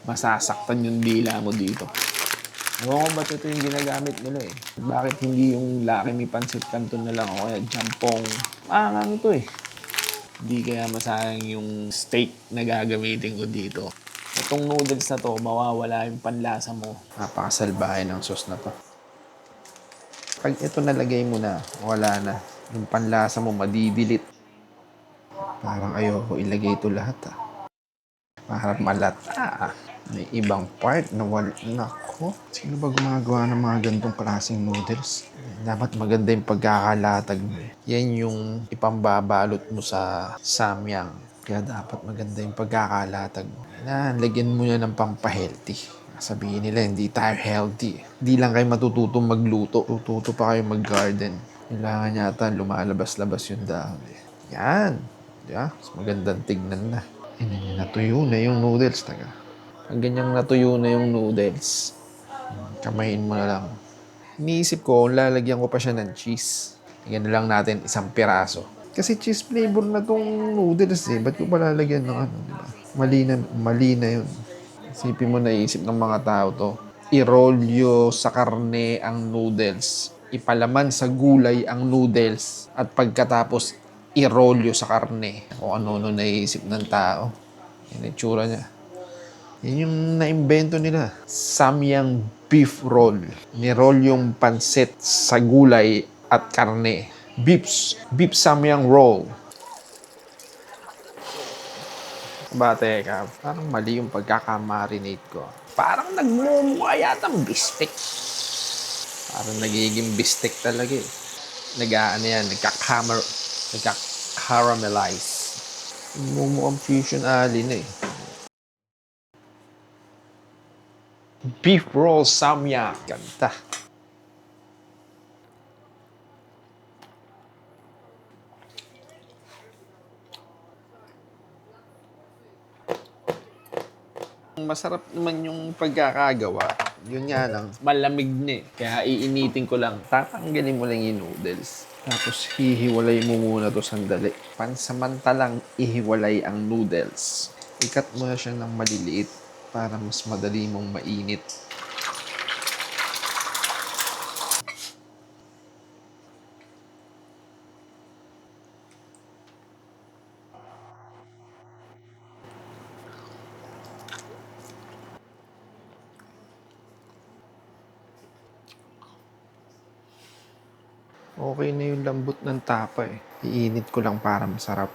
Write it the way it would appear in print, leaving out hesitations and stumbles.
masasaktan yung dila mo dito. Ewan ko ba't ito yung ginagamit nila eh. Bakit hindi yung Lucky Me Pancit Canton na lang o kaya Jampong? Ano to eh. Hindi kaya masayang yung steak na gagamitin ko dito. Itong noodles na to, mawawala yung panlasa mo. Napakasalbahe ng sauce na to. Pag ito nalagay mo na, wala na. Yung panlasa mo madidilit. Parang ayoko ilagay ito lahat ah. Parang malata ah. May ibang part na wala. Nako, sino ba gumagawa ng mga gantong klaseng noodles? Dapat maganda yung pagkakalatag mo. Yan yung ipambabalot mo sa samyang. Kaya dapat maganda yung pagkakalatag mo. Lagyan mo yan ng pampahealthy. Sabihin nila, hindi tayo healthy. Hindi lang kayo matututong magluto. Tututo pa kayo mag-garden. Kailangan yata lumalabas-labas yung dahon. Yan. Diba? Mas magandang tignan na. Natuyo na yung noodles. Pag ganyang natuyo na yung noodles, kamayin mo na lang. Iniisip ko, lalagyan ko pa siya ng cheese. Lagyan na lang natin isang piraso. Kasi cheese flavor na tong noodles eh. Ba't ko pa lalagyan ng ano, diba? Mali na yun. Isipin mo, naisip ng mga tao to. Irolyo sa karne ang noodles. Ipalaman sa gulay ang noodles. At pagkatapos, irolyo sa karne. O ano naisip ng tao. Yan yung tsura niya. Yan yung naimbento nila. Samyang beef roll. Niroll yung pansit sa gulay at karne. Beef samyang roll. Teka, parang mali yung pagkakamarinate ko. Parang nagmumukha yatang bistek. Parang nagiging bistek talaga eh. Nagka-caramelize. Mumukhang fusion ali na eh. Beef roll samyang. Ganda. Masarap naman yung pagkakagawa. Yun nga lang, malamig na eh. Kaya iinitin ko lang. Tatanggalin mo lang yung noodles. Tapos hihiwalay mo muna to sandali. Pansamantalang ihiwalay ang noodles. Ikat mo na siya ng maliliit para mas madali mong mainit. Okay na yung lambot ng tapa eh. Iinit ko lang para masarap.